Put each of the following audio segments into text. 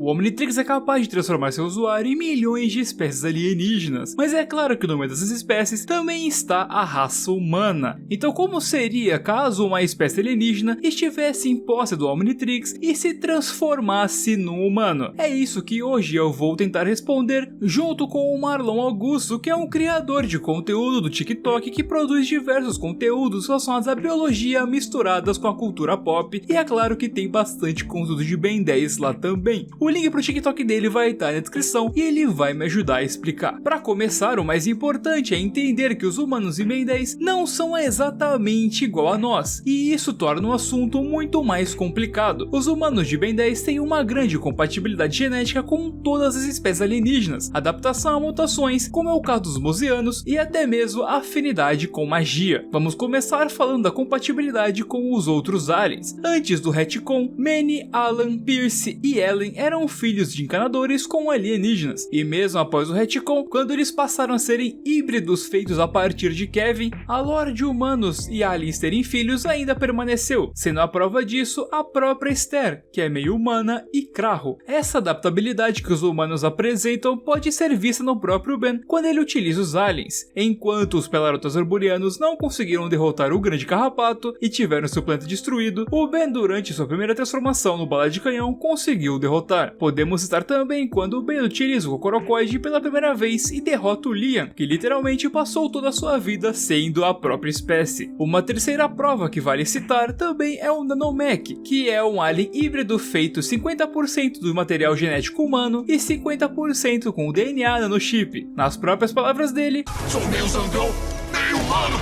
O Omnitrix é capaz de transformar seu usuário em milhões de espécies alienígenas, mas é claro que no meio dessas espécies também está a raça humana. Então como seria caso uma espécie alienígena estivesse em posse do Omnitrix e se transformasse num humano? É isso que hoje eu vou tentar responder junto com o Marlon Augusto, que é um criador de conteúdo do TikTok que produz diversos conteúdos relacionados à biologia misturadas com a cultura pop, e é claro que tem bastante conteúdo de Ben 10 lá também. O link pro TikTok dele vai estar na descrição e ele vai me ajudar a explicar. Para começar, o mais importante é entender que os humanos em Ben 10 não são exatamente igual a nós, e isso torna o assunto muito mais complicado. Os humanos de Ben 10 têm uma grande compatibilidade genética com todas as espécies alienígenas, adaptação a mutações, como é o caso dos Mosianos, e até mesmo afinidade com magia. Vamos começar falando da compatibilidade com os outros aliens. Antes do retcon, Manny, Alan, Pierce e Ellen eram filhos de encanadores com alienígenas, e mesmo após o retcon, quando eles passaram a serem híbridos feitos a partir de Kevin, a lore de humanos e aliens terem filhos ainda permaneceu, sendo a prova disso a própria Esther, que é meio humana, e Kraho. Essa adaptabilidade que os humanos apresentam pode ser vista no próprio Ben quando ele utiliza os aliens. Enquanto os Pelarotas Arborianos não conseguiram derrotar o Grande Carrapato e tiveram seu planeta destruído, o Ben durante sua primeira transformação no Bala de Canhão conseguiu derrotar. Podemos citar também quando o Ben utiliza o Cocorocoide pela primeira vez e derrota o Liam, que literalmente passou toda a sua vida sendo a própria espécie. Uma terceira prova que vale citar também é o Nanomech, que é um alien híbrido feito 50% do material genético humano e 50% com o DNA nanochip. Nas próprias palavras dele: sou meio zangão, meio humano.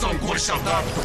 Zangões se adaptam.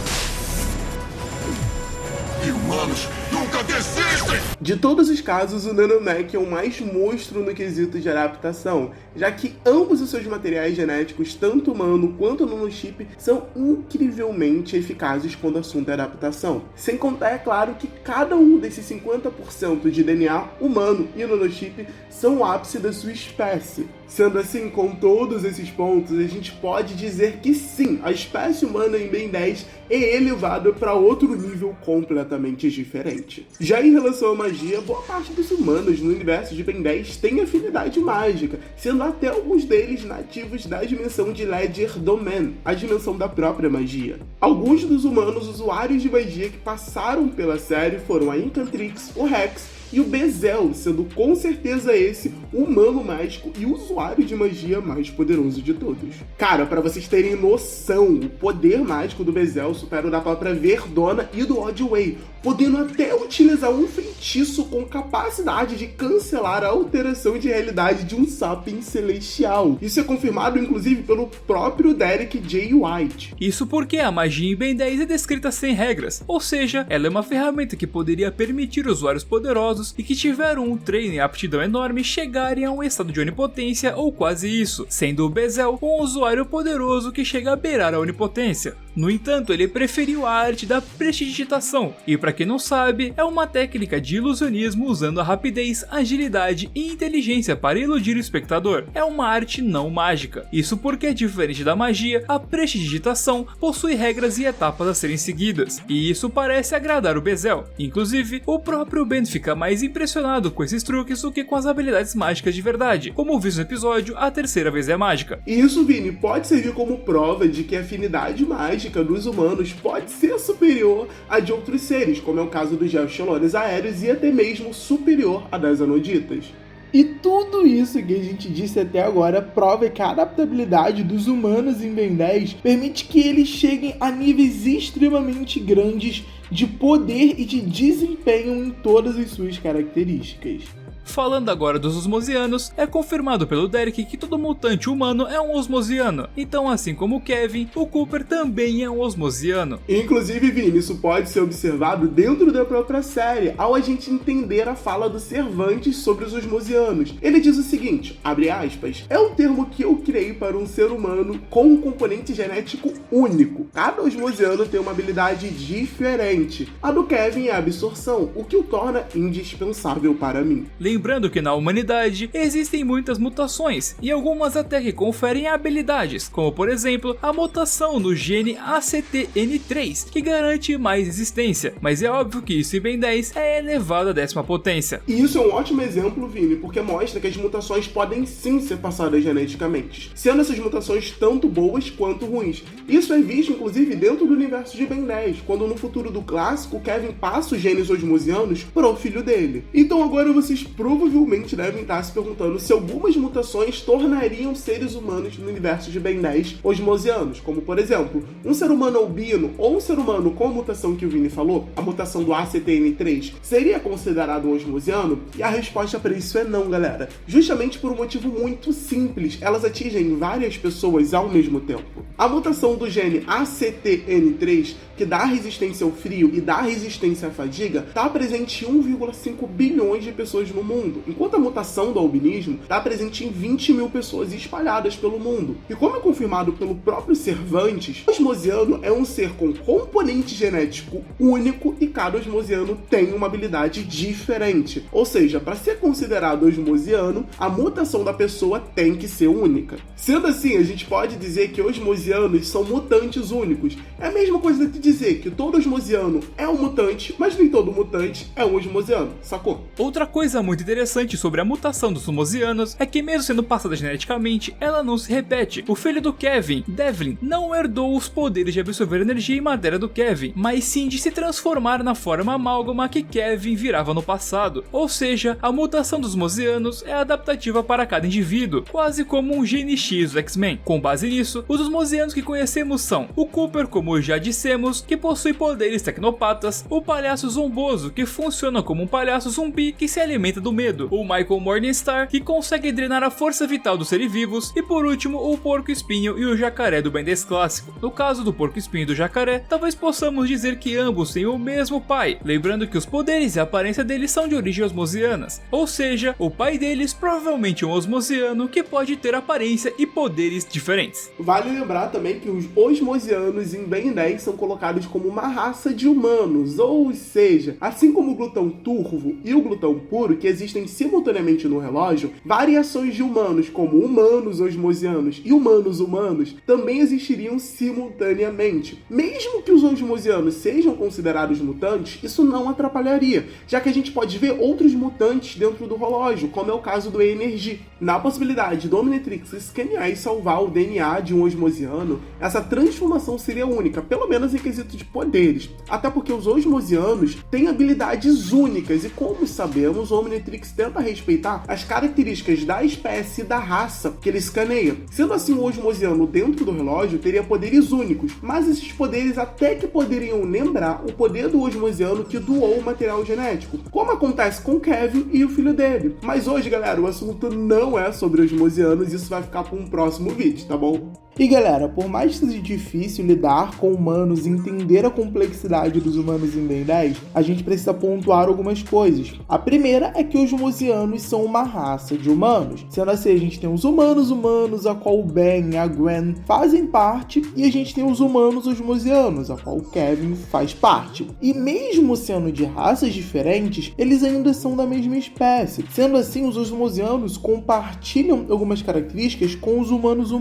E humanos nunca desistem! De todos os casos, o Nanomech é o mais monstro no quesito de adaptação, já que ambos os seus materiais genéticos, tanto humano quanto nanochip, são incrivelmente eficazes quando o assunto é adaptação. Sem contar, é claro, que cada um desses 50% de DNA humano e nanochip são o ápice da sua espécie. Sendo assim, com todos esses pontos, a gente pode dizer que sim, a espécie humana em Ben 10 é elevada para outro nível completamente diferente. Já em relação à magia, boa parte dos humanos no universo de Ben 10 tem afinidade mágica, sendo até alguns deles nativos da dimensão de Ledger Domain, a dimensão da própria magia. Alguns dos humanos usuários de magia que passaram pela série foram a Incantrix, o Rex e o Bezel, sendo com certeza esse o humano mágico e usuário de magia mais poderoso de todos. Cara, pra vocês terem noção, o poder mágico do Bezel supera o da própria Verdona e do Oddway, podendo até utilizar um feitiço com capacidade de cancelar a alteração de realidade de um Sapien celestial. Isso é confirmado inclusive pelo próprio Derek J. White. Isso porque a magia em Ben 10 é descrita sem regras, ou seja, ela é uma ferramenta que poderia permitir usuários poderosos e que tiveram um treino e aptidão enorme chegarem a um estado de onipotência ou quase isso, sendo o Bezel um usuário poderoso que chega a beirar a onipotência. No entanto, ele preferiu a arte da prestidigitação, e para quem não sabe, é uma técnica de ilusionismo usando a rapidez, agilidade e inteligência para iludir o espectador. É uma arte não mágica. Isso porque, diferente da magia, a prestidigitação possui regras e etapas a serem seguidas, e isso parece agradar o Bezel. Inclusive, o próprio Ben fica mais impressionado com esses truques do que com as habilidades mágicas de verdade, como visto no episódio A Terceira Vez é Mágica. E isso, Vini, pode servir como prova de que a afinidade mágica dos humanos pode ser superior à de outros seres, como é o caso dos Geochelones aéreos e até mesmo superior à das Anoditas. E tudo isso que a gente disse até agora prova que a adaptabilidade dos humanos em Ben 10 permite que eles cheguem a níveis extremamente grandes de poder e de desempenho em todas as suas características. Falando agora dos osmosianos, é confirmado pelo Derek que todo mutante humano é um osmosiano, então assim como o Kevin, o Cooper também é um osmosiano. Inclusive, Vini, isso pode ser observado dentro da própria série, ao a gente entender a fala do Cervantes sobre os osmosianos. Ele diz o seguinte, abre aspas, é um termo que eu criei para um ser humano com um componente genético único. Cada osmosiano tem uma habilidade diferente. A do Kevin é a absorção, o que o torna indispensável para mim. Lembrando que na humanidade existem muitas mutações, e algumas até que conferem habilidades, como por exemplo a mutação no gene ACTN3, que garante mais resistência, mas é óbvio que isso em Ben 10 é elevado à 10ª potência. E isso é um ótimo exemplo, Vini, porque mostra que as mutações podem sim ser passadas geneticamente, sendo essas mutações tanto boas quanto ruins. Isso é visto inclusive dentro do universo de Ben 10, quando no futuro do clássico, Kevin passa os genes osmosianos pro filho dele. Então agora vocês provavelmente devem estar se perguntando se algumas mutações tornariam seres humanos no universo de Ben 10 osmosianos, como por exemplo, um ser humano albino ou um ser humano com a mutação que o Vini falou, a mutação do ACTN3, seria considerado osmosiano? E a resposta para isso é não, galera. Justamente por um motivo muito simples, elas atingem várias pessoas ao mesmo tempo. A mutação do gene ACTN3, que dá resistência ao frio e dá resistência à fadiga, está presente em 1,5 bilhões de pessoas no mundo, enquanto a mutação do albinismo está presente em 20 mil pessoas espalhadas pelo mundo. E como é confirmado pelo próprio Cervantes, o osmosiano é um ser com componente genético único e cada osmosiano tem uma habilidade diferente. Ou seja, para ser considerado osmosiano, a mutação da pessoa tem que ser única. Sendo assim, a gente pode dizer que osmosianos são mutantes únicos. É a mesma coisa de dizer que todo osmosiano é um mutante, mas nem todo mutante é um osmosiano, sacou? Outra coisa muito interessante sobre a mutação dos osmosianos é que, mesmo sendo passada geneticamente, ela não se repete. O filho do Kevin, Devlin, não herdou os poderes de absorver energia e matéria do Kevin, mas sim de se transformar na forma amálgama que Kevin virava no passado. Ou seja, a mutação dos osmosianos é adaptativa para cada indivíduo, quase como um gene X do X-Men. Com base nisso, os osmosianos que conhecemos são o Cooper, como já dissemos, que possui poderes tecnopatas, o palhaço zomboso, que funciona como um palhaço zumbi que se alimenta do medo, o Michael Morningstar, que consegue drenar a força vital dos seres vivos, e por último, o porco-espinho e o jacaré do Ben 10 clássico. No caso do porco-espinho e do jacaré, talvez possamos dizer que ambos têm o mesmo pai, lembrando que os poderes e a aparência deles são de origem osmosianas, ou seja, o pai deles provavelmente é um osmosiano que pode ter aparência e poderes diferentes. Vale lembrar também que os osmosianos em Ben 10 são colocados como uma raça de humanos, ou seja, assim como o glutão turvo e o glutão puro, que existem simultaneamente no relógio, variações de humanos como humanos osmosianos e humanos humanos também existiriam simultaneamente. Mesmo que os osmosianos sejam considerados mutantes, isso não atrapalharia, já que a gente pode ver outros mutantes dentro do relógio, como é o caso do Energy. Na possibilidade do Omnitrix escanear e salvar o DNA de um osmosiano, essa transformação seria única, pelo menos em quesito de poderes, até porque os osmosianos têm habilidades únicas e, como sabemos, o Omnitrix tenta respeitar as características da espécie e da raça que ele escaneia. Sendo assim, o osmosiano dentro do relógio teria poderes únicos, mas esses poderes até que poderiam lembrar o poder do osmosiano que doou o material genético, como acontece com Kevin e o filho dele. Mas hoje, galera, o assunto não é sobre osmosianos, isso vai ficar para um próximo vídeo, tá bom? E galera, por mais que seja difícil lidar com humanos e entender a complexidade dos humanos em Ben 10, a gente precisa pontuar algumas coisas. A primeira é que os osmosianos são uma raça de humanos. Sendo assim, a gente tem os humanos, a qual o Ben e a Gwen fazem parte, e a gente tem os humanos osmosianos, a qual o Kevin faz parte. E mesmo sendo de raças diferentes, eles ainda são da mesma espécie. Sendo assim, os osmosianos compartilham algumas características com os humanos,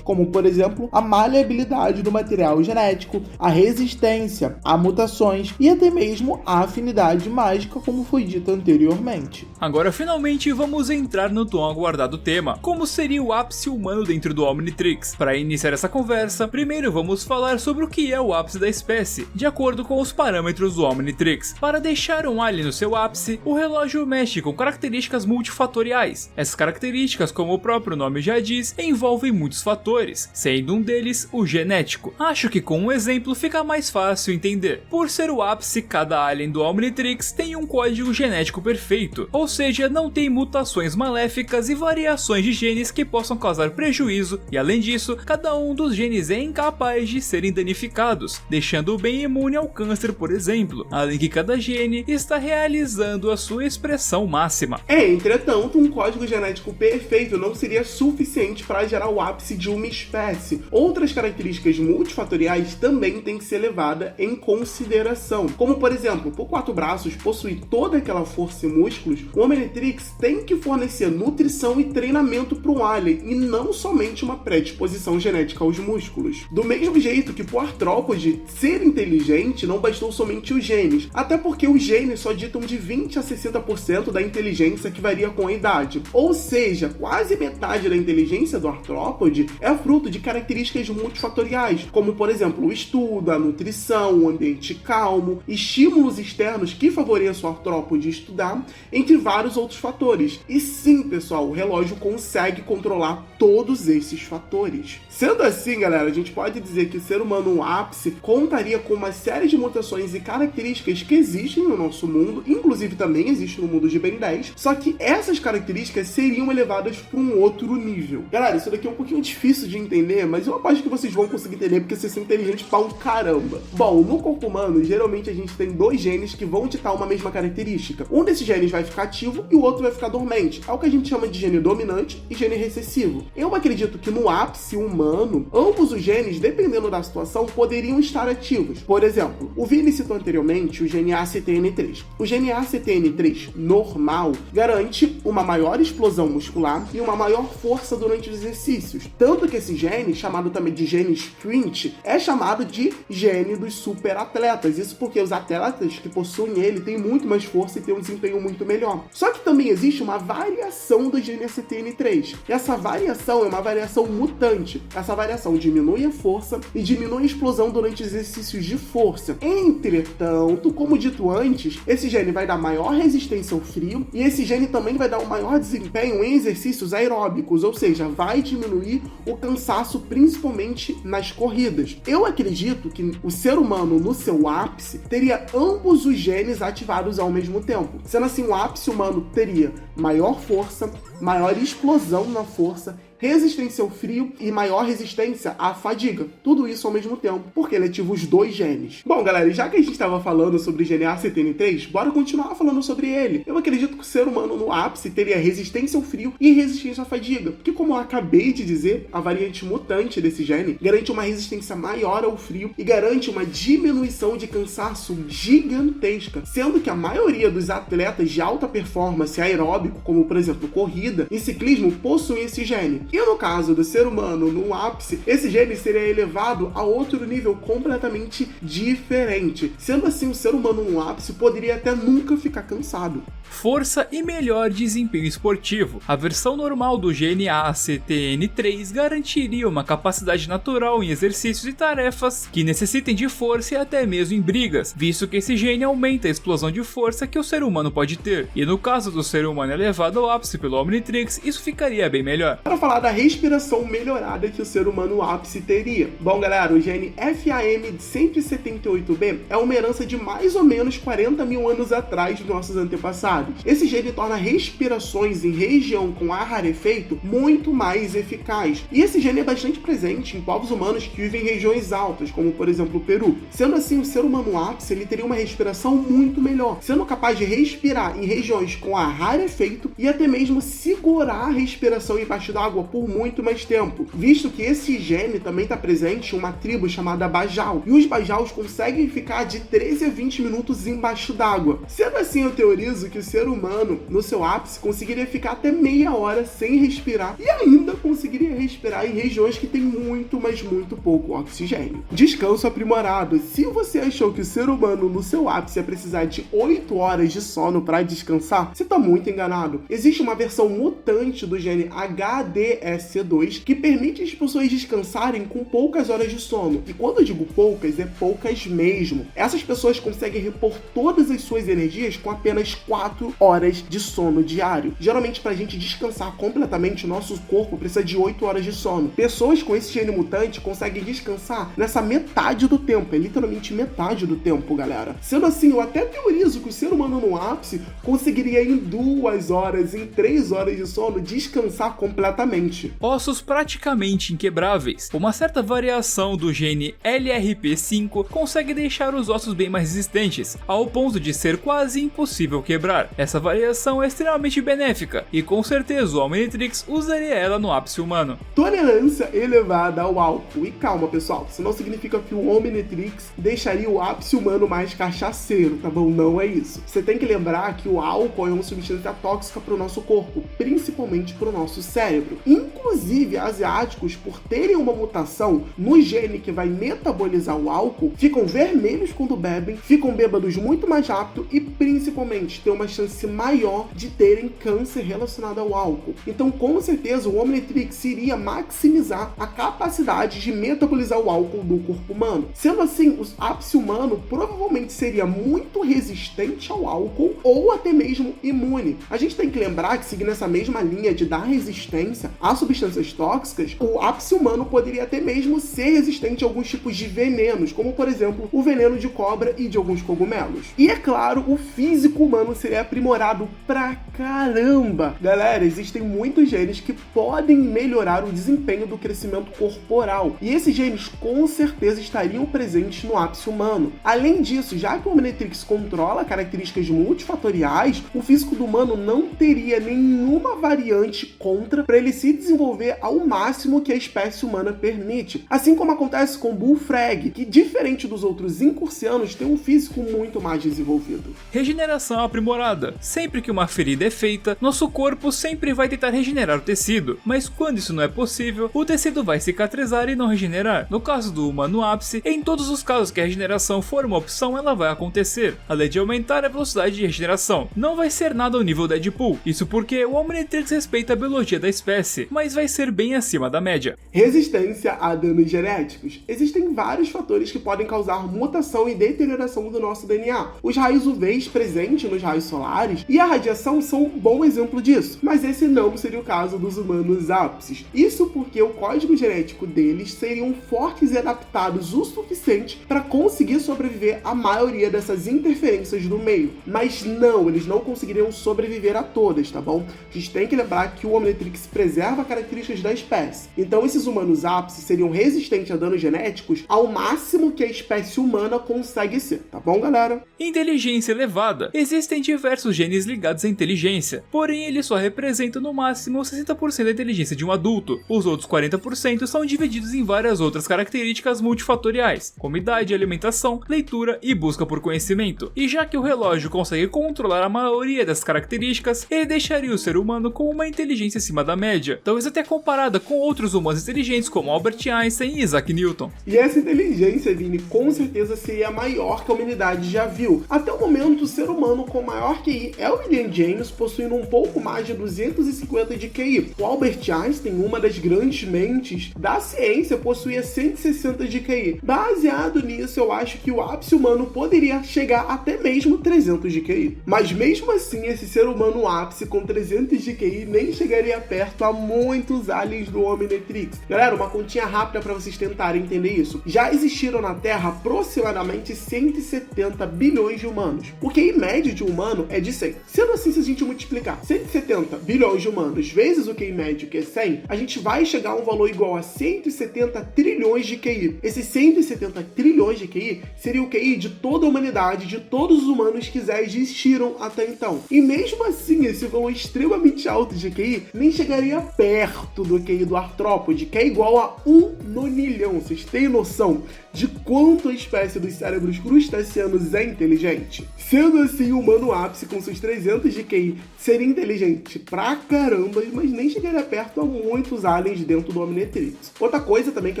como por exemplo, a maleabilidade do material genético, a resistência a mutações e até mesmo a afinidade mágica, como foi dito anteriormente. Agora finalmente vamos entrar no tão aguardado tema, como seria o ápice humano dentro do Omnitrix. Para iniciar essa conversa, primeiro vamos falar sobre o que é o ápice da espécie, de acordo com os parâmetros do Omnitrix. Para deixar um alien no seu ápice, o relógio mexe com características multifatoriais. Essas características, como o próprio nome já diz, envolvem muitos fatores, sendo um deles o genético. Acho que com um exemplo fica mais fácil entender. Por ser o ápice, cada alien do Omnitrix tem um código genético perfeito, ou seja, não tem mutações maléficas e variações de genes que possam causar prejuízo, e além disso, cada um dos genes é incapaz de serem danificados, deixando-o bem imune ao câncer, por exemplo, além que cada gene está realizando a sua expressão máxima. Entretanto, um código genético perfeito não seria suficiente para gerar o ápice de uma espécie. espécie, outras características multifatoriais também têm que ser levadas em consideração. Como, por exemplo, por 4 braços possuir toda aquela força e músculos, o Omnitrix tem que fornecer nutrição e treinamento para um alien, e não somente uma predisposição genética aos músculos. Do mesmo jeito que pro artrópode ser inteligente não bastou somente os genes, até porque os genes só ditam de 20 a 60% da inteligência, que varia com a idade. Ou seja, quase metade da inteligência do artrópode é fruto de características multifatoriais, como por exemplo o estudo, a nutrição, um ambiente calmo, estímulos externos que favoreçam o artrópode estudar, entre vários outros fatores. E sim, pessoal, o relógio consegue controlar todos esses fatores. Sendo assim, galera, a gente pode dizer que o ser humano no ápice contaria com uma série de mutações e características que existem no nosso mundo, inclusive também existe no mundo de Ben 10, só que essas características seriam elevadas para um outro nível. Galera, isso daqui é um pouquinho difícil de entender, mas eu aposto que vocês vão conseguir entender porque vocês são inteligentes pra um caramba. Bom, no corpo humano, geralmente a gente tem 2 genes que vão ditar uma mesma característica. Um desses genes vai ficar ativo e o outro vai ficar dormente. É o que a gente chama de gene dominante e gene recessivo. Eu acredito que no ápice humano, ambos os genes, dependendo da situação, poderiam estar ativos. Por exemplo, o Vini citou anteriormente o gene ACTN3. O gene ACTN3 normal garante uma maior explosão muscular e uma maior força durante os exercícios. Tanto que esse gene, chamado também de gene sprint, é chamado de gene dos superatletas. Isso porque os atletas que possuem ele têm muito mais força e têm um desempenho muito melhor. Só que também existe uma variação do gene ACTN3. Essa variação é uma variação mutante. Essa variação diminui a força e diminui a explosão durante exercícios de força. Entretanto, como dito antes, esse gene vai dar maior resistência ao frio e esse gene também vai dar um maior desempenho em exercícios aeróbicos, ou seja, vai diminuir o cansaço principalmente nas corridas. Eu acredito que o ser humano no seu ápice teria ambos os genes ativados ao mesmo tempo. Sendo assim, o ápice humano teria maior força, maior explosão na força, resistência ao frio e maior resistência à fadiga. Tudo isso ao mesmo tempo, porque ele ativa os 2 genes. Bom, galera, já que a gente estava falando sobre o gene ACTN3, bora continuar falando sobre ele. Eu acredito que o ser humano no ápice teria resistência ao frio e resistência à fadiga, porque como eu acabei de dizer, a variante mutante desse gene garante uma resistência maior ao frio e garante uma diminuição de cansaço gigantesca, sendo que a maioria dos atletas de alta performance aeróbico, como por exemplo corrida e ciclismo, possuem esse gene. E no caso do ser humano no ápice, esse gene seria elevado a outro nível completamente diferente. Sendo assim, o ser humano no ápice poderia até nunca ficar cansado. Força e melhor desempenho esportivo. A versão normal do gene ACTN3 garantiria uma capacidade natural em exercícios e tarefas que necessitem de força e até mesmo em brigas, visto que esse gene aumenta a explosão de força que o ser humano pode ter. E no caso do ser humano elevado ao ápice pelo Omnitrix, isso ficaria bem melhor. Para falar da respiração melhorada que o ser humano no ápice teria. Bom, galera, o gene FAM178B é uma herança de mais ou menos 40 mil anos atrás dos nossos antepassados. Esse gene torna respirações em região com ar rarefeito muito mais eficaz. E esse gene é bastante presente em povos humanos que vivem em regiões altas, como por exemplo o Peru. Sendo assim, o ser humano no ápice ele teria uma respiração muito melhor, sendo capaz de respirar em regiões com ar rarefeito e até mesmo segurar a respiração embaixo d'água por muito mais tempo, visto que esse gene também está presente em uma tribo chamada Bajau, e os Bajaus conseguem ficar de 13 a 20 minutos embaixo d'água. Sendo assim, eu teorizo que o ser humano, no seu ápice, conseguiria ficar até meia hora sem respirar e ainda conseguiria respirar em regiões que tem muito, mas muito pouco oxigênio. Descanso aprimorado. Se você achou que o ser humano no seu ápice ia precisar de 8 horas de sono para descansar, você está muito enganado. Existe uma versão mutante do gene HDS2 que permite as pessoas descansarem com poucas horas de sono. E quando eu digo poucas, é poucas mesmo. Essas pessoas conseguem repor todas as suas energias com apenas 4 horas de sono diário. Geralmente, pra gente descansar completamente, o nosso corpo precisa de 8 horas de sono. Pessoas com esse gene mutante conseguem descansar nessa metade do tempo. É literalmente metade do tempo, galera. Sendo assim, eu até teorizo que o ser humano no ápice conseguiria em 2 horas, em 3 horas de sono, descansar completamente. Ossos praticamente inquebráveis. Uma certa variação do gene LRP5 consegue deixar os ossos bem mais resistentes, ao ponto de ser quase impossível quebrar. Essa variação é extremamente benéfica, e com certeza o Omnitrix usaria ela no ápice humano. Tolerância elevada ao álcool. E calma, pessoal, isso não significa que o Omnitrix deixaria o ápice humano mais cachaceiro, tá bom? Não é isso. Você tem que lembrar que o álcool é uma substância tóxica para o nosso corpo, principalmente para o nosso cérebro. Inclusive, asiáticos, por terem uma mutação no gene que vai metabolizar o álcool, ficam vermelhos quando bebem, ficam bêbados muito mais rápido e, principalmente, têm uma chance maior de terem câncer relacionado ao álcool. Então, com certeza, o Omnitrix iria maximizar a capacidade de metabolizar o álcool do corpo humano. Sendo assim, o ápice humano provavelmente seria muito resistente ao álcool ou até mesmo imune. A gente tem que lembrar que, seguindo essa mesma linha de dar resistência a substâncias tóxicas, o ápice humano poderia até mesmo ser resistente a alguns tipos de venenos, como, por exemplo, o veneno de cobra e de alguns cogumelos. E, é claro, o físico humano seria aprimorado pra caramba. Galera, existem muitos genes que podem melhorar o desempenho do crescimento corporal, e esses genes com certeza estariam presentes no ápice humano. Além disso, já que o Omnitrix controla características multifatoriais, o físico do humano não teria nenhuma variante contra para ele se desenvolver ao máximo que a espécie humana permite. Assim como acontece com o Bullfrog, que, diferente dos outros incursianos, tem um físico muito mais desenvolvido. Regeneração aprimorada. Sempre que uma ferida é feita, nosso corpo sempre vai tentar regenerar o tecido, mas quando isso não é possível, o tecido vai cicatrizar e não regenerar. No caso do humano ápice, em todos os casos que a regeneração for uma opção, ela vai acontecer, além de aumentar a velocidade de regeneração. Não vai ser nada ao nível Deadpool, isso porque o Omnitrix respeita a biologia da espécie, mas vai ser bem acima da média. Resistência a danos genéticos. Existem vários fatores que podem causar mutação e deterioração do nosso DNA. Os raios UV presentes nos raios solares e a radiação são um bom exemplo disso, mas esse não seria o caso dos humanos ápices. Isso porque o código genético deles seriam fortes e adaptados o suficiente para conseguir sobreviver à maioria dessas interferências do meio. Mas não, eles não conseguiriam sobreviver a todas, tá bom? A gente tem que lembrar que o Omnitrix preserva características da espécie. Então esses humanos ápices seriam resistentes a danos genéticos ao máximo que a espécie humana consegue ser, tá bom, galera? Inteligência elevada. Existem diversos genes ligados à inteligência, porém eles só representam no máximo 60% da inteligência de um adulto. Os outros 40% são divididos em várias outras características multifatoriais, como idade, alimentação, leitura e busca por conhecimento. E já que o relógio consegue controlar a maioria dessas características, ele deixaria o ser humano com uma inteligência acima da média, talvez até comparada com outros humanos inteligentes como Albert Einstein e Isaac Newton. E essa inteligência, Vini, com certeza seria a maior que a humanidade já viu. Até o momento, o ser humano com maior QI é o William James, possuindo um pouco mais de 250 de QI. O Albert Einstein, uma das grandes mentes da ciência, possuía 160 de QI. Baseado nisso, eu acho que o ápice humano poderia chegar até mesmo 300 de QI. Mas mesmo assim, esse ser humano ápice com 300 de QI nem chegaria perto a muitos aliens do Omnitrix. Galera, uma continha rápida para vocês tentarem entender isso. Já existiram na Terra aproximadamente 170 bilhões de humanos. O QI médio de um humano é de 100. Sendo assim, se a gente multiplicar 170 bilhões de humanos vezes o QI médio, que é 100, a gente vai chegar a um valor igual a 170 trilhões de QI. Esses 170 trilhões de QI seria o QI de toda a humanidade, de todos os humanos que já existiram até então. E mesmo assim, esse valor extremamente alto de QI nem chegaria perto do QI do artrópode, que é igual a 1 nonilhão. Vocês têm noção de quanto a espécie dos cérebros crustaceanos é inteligente? Sendo assim, o humano ápice com seus 300 de QI seria inteligente pra caramba, mas nem chegaria perto a muitos aliens dentro do Omnitrix. Outra coisa também que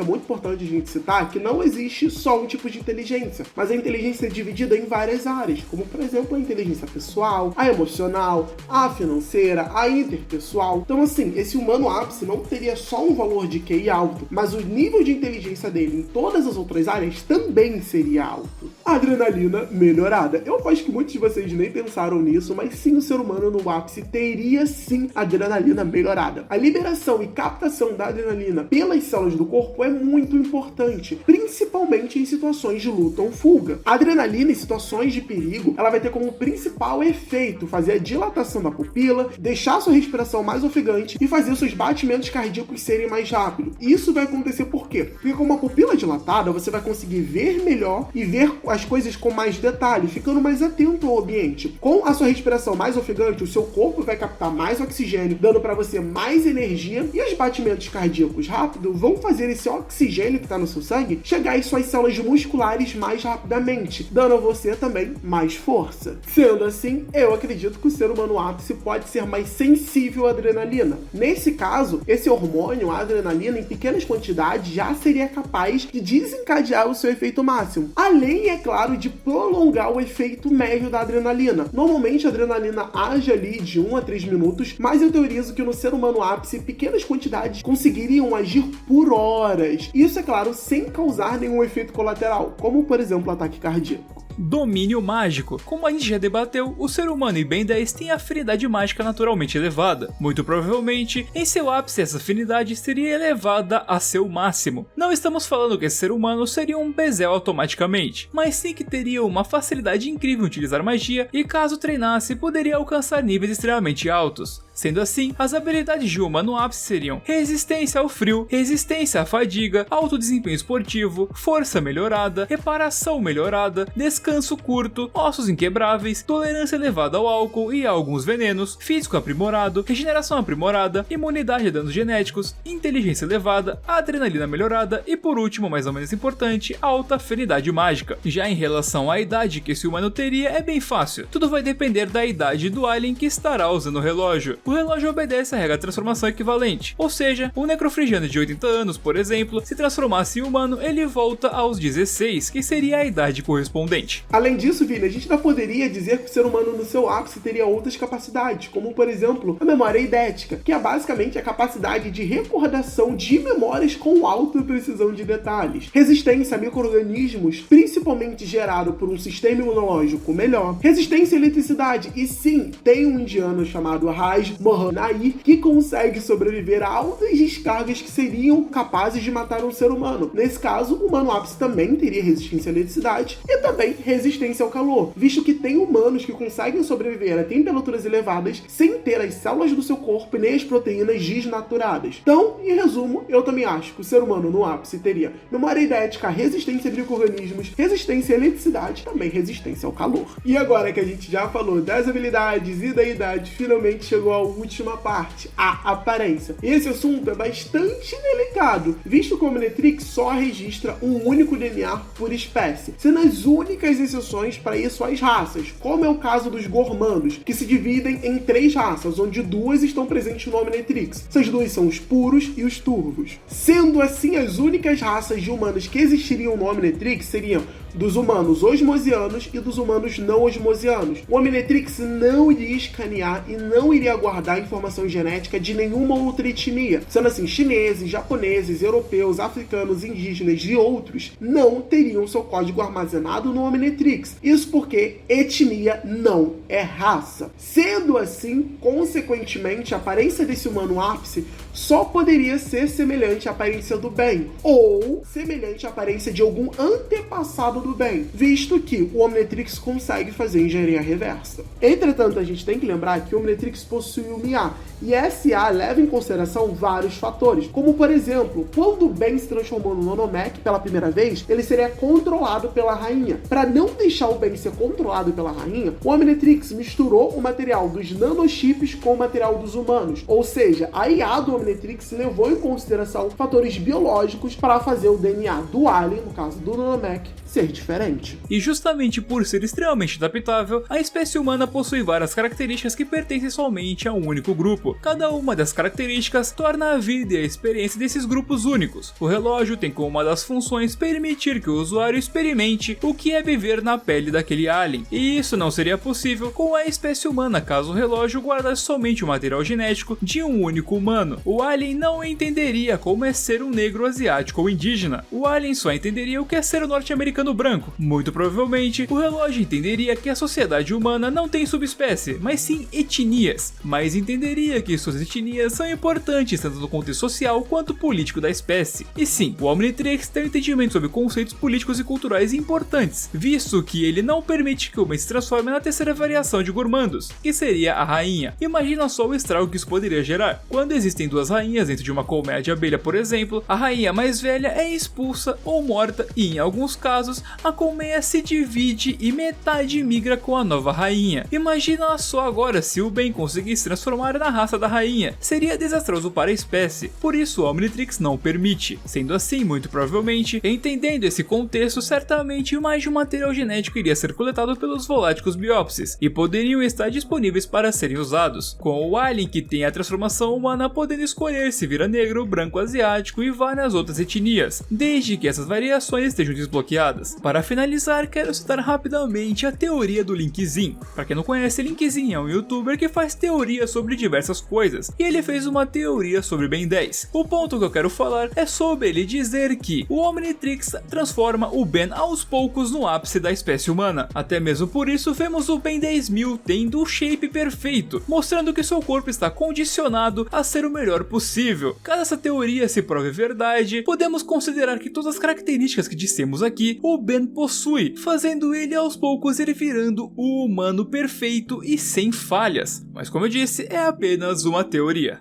é muito importante a gente citar é que não existe só um tipo de inteligência, mas a inteligência é dividida em várias áreas, como por exemplo a inteligência pessoal, a emocional, a financeira, a interpessoal. Então assim, esse humano ápice não teria só um valor de QI alto, mas o nível de inteligência dele em todas as outras áreas também seria alto. A adrenalina melhorada. Eu acho que muitos de vocês nem pensaram nisso, mas sim, o ser humano no ápice teria sim adrenalina melhorada. A liberação e captação da adrenalina pelas células do corpo é muito importante, principalmente em situações de luta ou fuga. A adrenalina em situações de perigo, ela vai ter como principal efeito fazer a dilatação da pupila, deixar sua respiração mais ofegante e fazer seus batimentos cardíacos serem mais rápidos. Isso vai acontecer por quê? Porque com uma pupila dilatada, você vai conseguir ver melhor e ver as as coisas com mais detalhe, ficando mais atento ao ambiente. Com a sua respiração mais ofegante, o seu corpo vai captar mais oxigênio, dando para você mais energia, e os batimentos cardíacos rápidos vão fazer esse oxigênio que está no seu sangue chegar às suas células musculares mais rapidamente, dando a você também mais força. Sendo assim, eu acredito que o ser humano ápice pode ser mais sensível à adrenalina. Nesse caso, esse hormônio, a adrenalina, em pequenas quantidades já seria capaz de desencadear o seu efeito máximo, além, é claro, de prolongar o efeito médio da adrenalina. Normalmente a adrenalina age ali de 1 a 3 minutos, mas eu teorizo que no ser humano ápice, pequenas quantidades conseguiriam agir por horas. Isso, é claro, sem causar nenhum efeito colateral, como por exemplo o ataque cardíaco. Domínio mágico. Como a gente já debateu, o ser humano e Ben 10 têm afinidade mágica naturalmente elevada. Muito provavelmente, em seu ápice essa afinidade seria elevada a seu máximo. Não estamos falando que esse ser humano seria um Bezel automaticamente, mas sim que teria uma facilidade incrível em utilizar magia e caso treinasse, poderia alcançar níveis extremamente altos. Sendo assim, as habilidades de um humano ápice seriam resistência ao frio, resistência à fadiga, alto desempenho esportivo, força melhorada, reparação melhorada, descanso curto, ossos inquebráveis, tolerância elevada ao álcool e a alguns venenos, físico aprimorado, regeneração aprimorada, imunidade a danos genéticos, inteligência elevada, adrenalina melhorada e por último, mais ou menos importante, alta afinidade mágica. Já em relação à idade que esse humano teria é bem fácil, tudo vai depender da idade do alien que estará usando o relógio. O relógio obedece à regra de transformação equivalente, ou seja, o necrofrigiano de 80 anos, por exemplo, se transformasse em humano, ele volta aos 16, que seria a idade correspondente. Além disso, Vini, a gente ainda poderia dizer que o ser humano no seu ápice teria outras capacidades, como por exemplo, a memória eidética, que é basicamente a capacidade de recordação de memórias com alta precisão de detalhes, resistência a micro-organismos, principalmente gerado por um sistema imunológico melhor, resistência à eletricidade, e sim, tem um indiano chamado Raj Mohanai que consegue sobreviver a altas descargas que seriam capazes de matar um ser humano. Nesse caso, o humano ápice também teria resistência à eletricidade e também resistência ao calor, visto que tem humanos que conseguem sobreviver a temperaturas elevadas sem ter as células do seu corpo e nem as proteínas desnaturadas. Então, em resumo, eu também acho que o ser humano no ápice teria memória eidética, resistência a micro-organismos, resistência à eletricidade e também resistência ao calor. E agora que a gente já falou das habilidades e da idade, finalmente chegou a última parte, a aparência. E esse assunto é bastante delicado, visto que o Omnitrix só registra um único DNA por espécie, sendo as únicas exceções para isso as raças, como é o caso dos Gormandos, que se dividem em 3 raças, onde 2 estão presentes no Omnitrix. Essas 2 são os puros e os turvos. Sendo assim, as únicas raças de humanos que existiriam no Omnitrix seriam dos humanos osmosianos e dos humanos não osmosianos. O Omnitrix não iria escanear e não iria guardar informação genética de nenhuma outra etnia, sendo assim, chineses, japoneses, europeus, africanos, indígenas e outros não teriam seu código armazenado no Omnitrix. Isso porque etnia não é raça. Sendo assim, consequentemente, a aparência desse humano ápice só poderia ser semelhante à aparência do bem, ou semelhante à aparência de algum antepassado do bem, visto que o Omnitrix consegue fazer engenharia reversa. Entretanto, a gente tem que lembrar que o Omnitrix possui um IA, e esse IA leva em consideração vários fatores, como por exemplo, quando o Ben se transformou no Nanomech pela primeira vez, ele seria controlado pela rainha. Para não deixar o Ben ser controlado pela rainha, o Omnitrix misturou o material dos nanochips com o material dos humanos, ou seja, a IA do Omnitrix levou em consideração fatores biológicos para fazer o DNA do alien, no caso do Nanomech, ser diferente. E justamente por ser extremamente adaptável, a espécie humana possui várias características que pertencem somente a um único grupo. Cada uma das características torna a vida e a experiência desses grupos únicos. O relógio tem como uma das funções permitir que o usuário experimente o que é viver na pele daquele alien, e isso não seria possível com a espécie humana caso o relógio guardasse somente o material genético de um único humano. O alien não entenderia como é ser um negro asiático ou indígena. O alien só entenderia o que é ser um norte-americano branco. Muito provavelmente, o relógio entenderia que a sociedade humana não tem subespécie, mas sim etnias, mas entenderia que suas etnias são importantes tanto no contexto social quanto político da espécie. E sim, o Omnitrix tem um entendimento sobre conceitos políticos e culturais importantes, visto que ele não permite que o homem se transforme na terceira variação de Gormandos, que seria a rainha. Imagina só o estrago que isso poderia gerar. Quando existem 2 rainhas dentro de uma colmeia de abelha, por exemplo, a rainha mais velha é expulsa ou morta e, em alguns casos, casos, a colmeia se divide e metade migra com a nova rainha. Imagina só agora se o Ben conseguisse transformar na raça da rainha, seria desastroso para a espécie, por isso o Omnitrix não permite. Sendo assim, muito provavelmente, entendendo esse contexto, certamente mais de um material genético iria ser coletado pelos Volacticos Biopsis, e poderiam estar disponíveis para serem usados, com o alien que tem a transformação humana podendo escolher se vira negro, branco, asiático e várias outras etnias, desde que essas variações estejam desbloqueadas. Para finalizar, quero citar rapidamente a teoria do Linkzin. Para quem não conhece, Linkzin é um youtuber que faz teorias sobre diversas coisas, e ele fez uma teoria sobre Ben 10. O ponto que eu quero falar é sobre ele dizer que o Omnitrix transforma o Ben aos poucos no ápice da espécie humana. Até mesmo por isso vemos o Ben 10.000 tendo o shape perfeito, mostrando que seu corpo está condicionado a ser o melhor possível. Caso essa teoria se prove verdade, podemos considerar que todas as características que dissemos aqui o Ben possui, fazendo ele aos poucos ir virando o humano perfeito e sem falhas. Mas como eu disse, é apenas uma teoria.